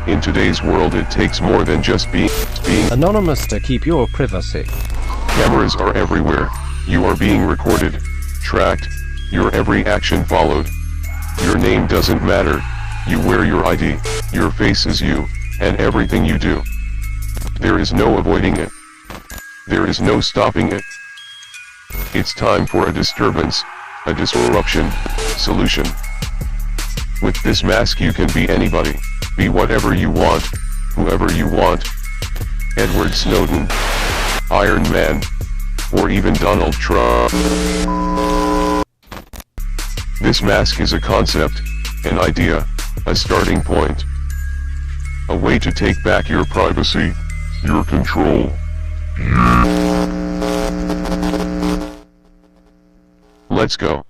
In today's world it takes more than just being anonymous to keep your privacy. Cameras are everywhere. You are being recorded, tracked, your every action followed. Your name doesn't matter. You wear your ID, your face is you, and everything you do. There is no avoiding it. There is no stopping it. It's time for a disturbance, a disruption, solution. With this mask you can be anybody, be whatever you want, whoever you want. Edward Snowden, Iron Man, or even Donald Trump. This mask is a concept, an idea, a starting point. A way to take back your privacy, your control. Let's go.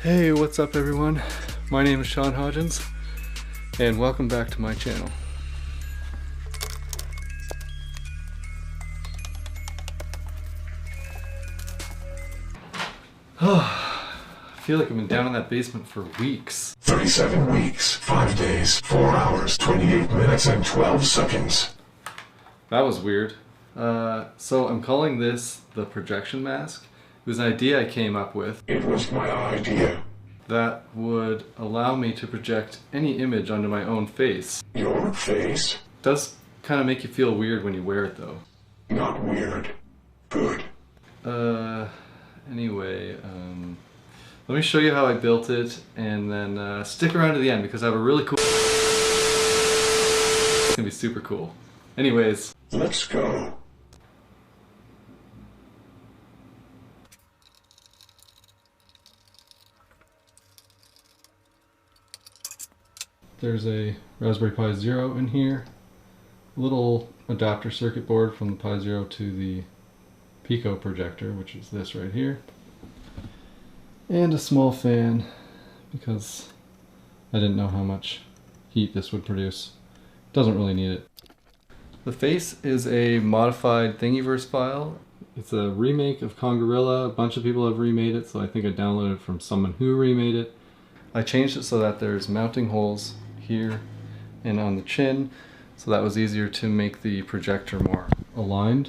Hey, what's up everyone? My name is Sean Hodgins, and welcome back to my channel. I feel like I've been down in that basement for weeks. 37 weeks, 5 days, 4 hours, 28 minutes, and 12 seconds. That was weird. So I'm calling this the projection mask. It was an idea I came up with. It was my idea. That would allow me to project any image onto my own face. Your face? Does kind of make you feel weird when you wear it though. Not weird. Good. Anyway, let me show you how I built it, and then stick around to the end because I have a really cool... It's gonna be super cool. Anyways. Let's go. There's a Raspberry Pi Zero in here, a little adapter circuit board from the Pi Zero to the Pico projector, which is this right here, and a small fan because I didn't know how much heat this would produce. Doesn't really need it. The face is a modified Thingiverse file. It's a remake of Kongorilla. A bunch of people have remade it, so I think I downloaded it from someone who remade it. I changed it so that there's mounting holes here and on the chin, so that was easier to make the projector more aligned.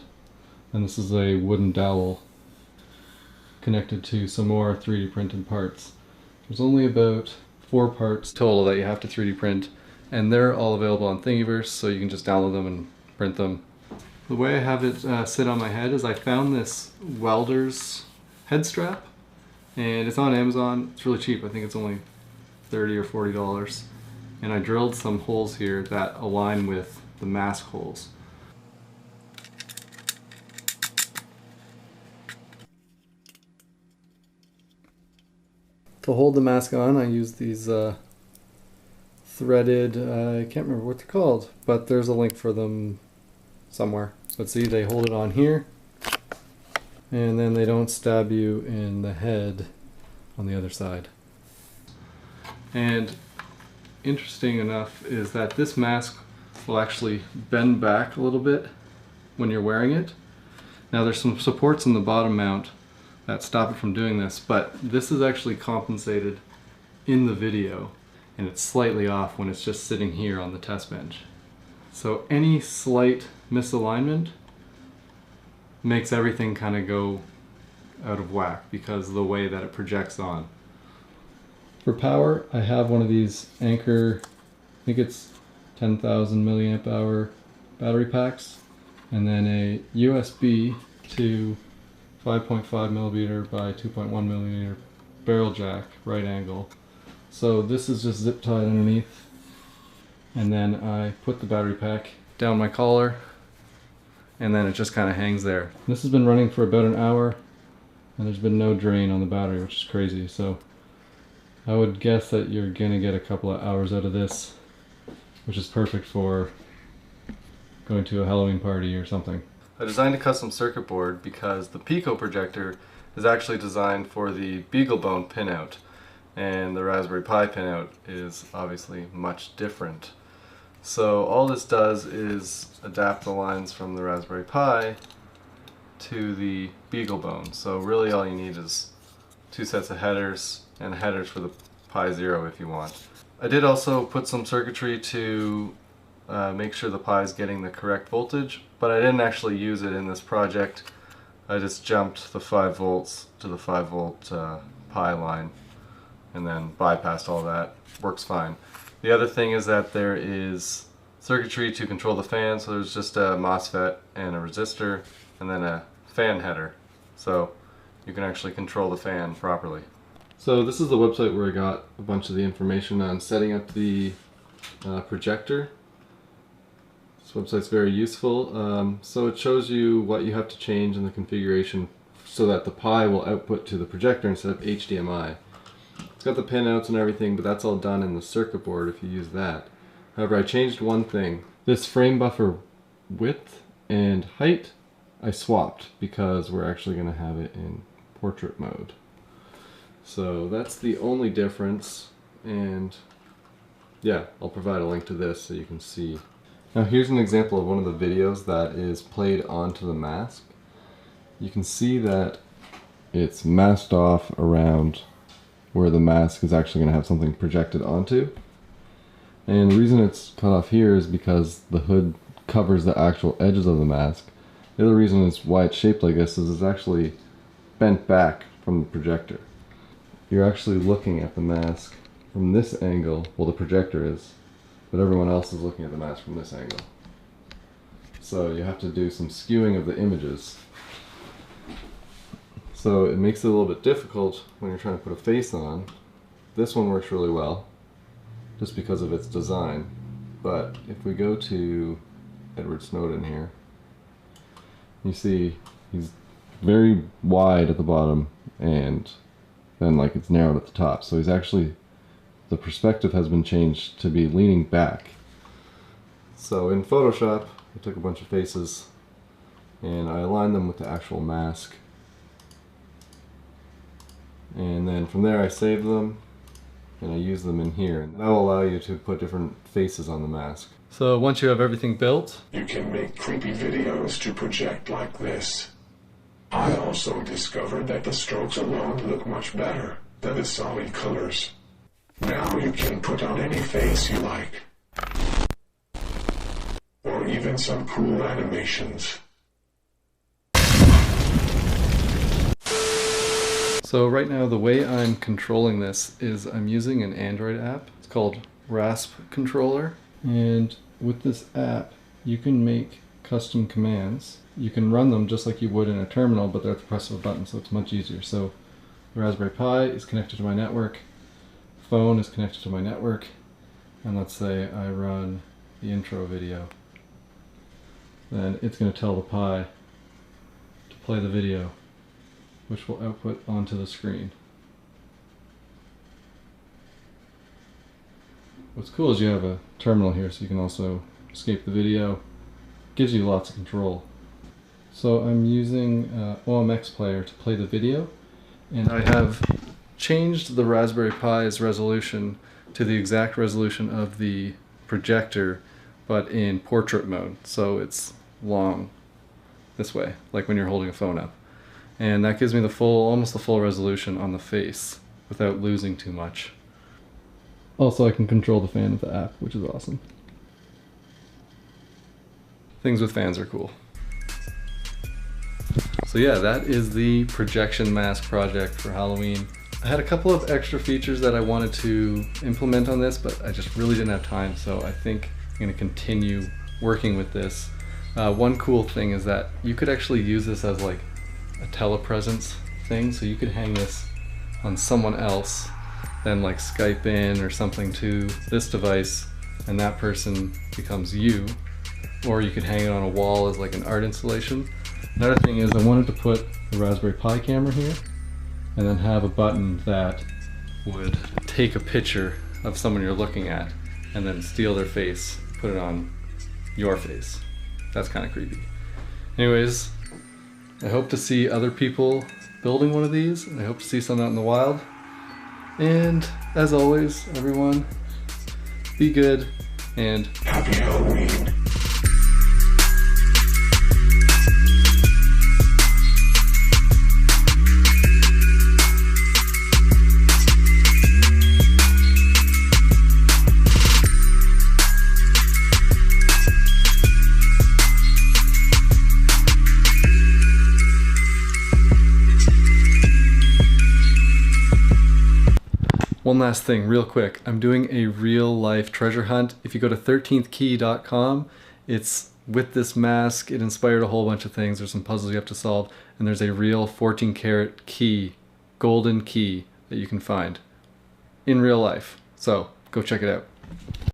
And this is a wooden dowel connected to some more 3D printed parts. There's only about 4 parts total that you have to 3D print, and they're all available on Thingiverse, so you can just download them and print them. The way I have it sit on my head is I found this welder's head strap, and it's on Amazon. It's really cheap. I think it's only $30 or $40. And I drilled some holes here that align with the mask holes. To hold the mask on, I use these threaded, I can't remember what they're called, but there's a link for them somewhere. But see, they hold it on here, and then they don't stab you in the head on the other side. And interesting enough is that this mask will actually bend back a little bit when you're wearing it. Now there's some supports in the bottom mount that stop it from doing this, but this is actually compensated in the video, and it's slightly off when it's just sitting here on the test bench. So any slight misalignment makes everything kind of go out of whack because of the way that it projects on. For power, I have one of these Anker, I think it's 10,000 milliamp hour battery packs, and then a USB to 5.5 millimeter by 2.1 millimeter barrel jack, right angle. So this is just zip tied underneath, and then I put the battery pack down my collar, and then it just kind of hangs there. This has been running for about an hour, and there's been no drain on the battery, which is crazy. So I would guess that you're gonna get a couple of hours out of this, which is perfect for going to a Halloween party or something. I designed a custom circuit board because the Pico projector is actually designed for the BeagleBone pinout, and the Raspberry Pi pinout is obviously much different. So all this does is adapt the lines from the Raspberry Pi to the BeagleBone. So really all you need is 2 sets of headers, and headers for the Pi Zero if you want. I did also put some circuitry to make sure the Pi is getting the correct voltage, but I didn't actually use it in this project. I just jumped the 5 volts to the 5 volt Pi line and then bypassed all that. Works fine. The other thing is that there is circuitry to control the fan, so there's just a MOSFET and a resistor and then a fan header, so you can actually control the fan properly. So this is the website where I got a bunch of the information on setting up the projector. This website's very useful. So it shows you what you have to change in the configuration so that the Pi will output to the projector instead of HDMI. It's got the pinouts and everything, but that's all done in the circuit board if you use that. However, I changed one thing. This frame buffer width and height I swapped because we're actually going to have it in portrait mode. So that's the only difference, and yeah, I'll provide a link to this so you can see. Now here's an example of one of the videos that is played onto the mask. You can see that it's masked off around where the mask is actually going to have something projected onto. And the reason it's cut off here is because the hood covers the actual edges of the mask. The other reason is why it's shaped like this is it's actually bent back from the projector. You're actually looking at the mask from this angle, well the projector is, but everyone else is looking at the mask from this angle. So you have to do some skewing of the images. So it makes it a little bit difficult when you're trying to put a face on. This one works really well, just because of its design. But if we go to Edward Snowden here, you see he's very wide at the bottom and then like it's narrowed at the top. So he's actually, the perspective has been changed to be leaning back. So in Photoshop, I took a bunch of faces and I aligned them with the actual mask. And then from there I saved them and I use them in here. And that will allow you to put different faces on the mask. So once you have everything built, You can make creepy videos to project like this. I also discovered that the strokes alone look much better than the solid colors. Now you can put on any face you like. Or even some cool animations. so right now the way I'm controlling this is I'm using an Android app. It's called Rasp Controller. And with this app, you can make custom commands. You can run them just like you would in a terminal, but they're at the press of a button, so it's much easier. So the Raspberry Pi is connected to my network, phone is connected to my network, and let's say I run the intro video. Then it's going to tell the Pi to play the video, which will output onto the screen. What's cool is you have a terminal here, so you can also escape the video. Gives you lots of control. So I'm using OMX Player to play the video, and I have changed the Raspberry Pi's resolution to the exact resolution of the projector, but in portrait mode. So it's long this way, like when you're holding a phone up. And that gives me the full, almost the full resolution on the face without losing too much. Also, I can control the fan with the app, which is awesome. Things with fans are cool. So yeah, that is the projection mask project for Halloween. I had a couple of extra features that I wanted to implement on this, but I just really didn't have time, so I think I'm going to continue working with this. One cool thing is that you could actually use this as like a telepresence thing, so you could hang this on someone else, then like Skype in or something to this device, and that person becomes you. Or you could hang it on a wall as like an art installation. Another thing is I wanted to put the Raspberry Pi camera here and then have a button that would take a picture of someone you're looking at and then steal their face, put it on your face. That's kind of creepy. Anyways, I hope to see other people building one of these, and I hope to see some out in the wild. And as always, everyone, be good and Happy Halloween. One last thing real quick. I'm doing a real life treasure hunt. If you go to 13thkey.com, it's with this mask. It inspired a whole bunch of things. There's some puzzles you have to solve, and there's a real 14-karat key, golden key, that you can find in real life. So go check it out.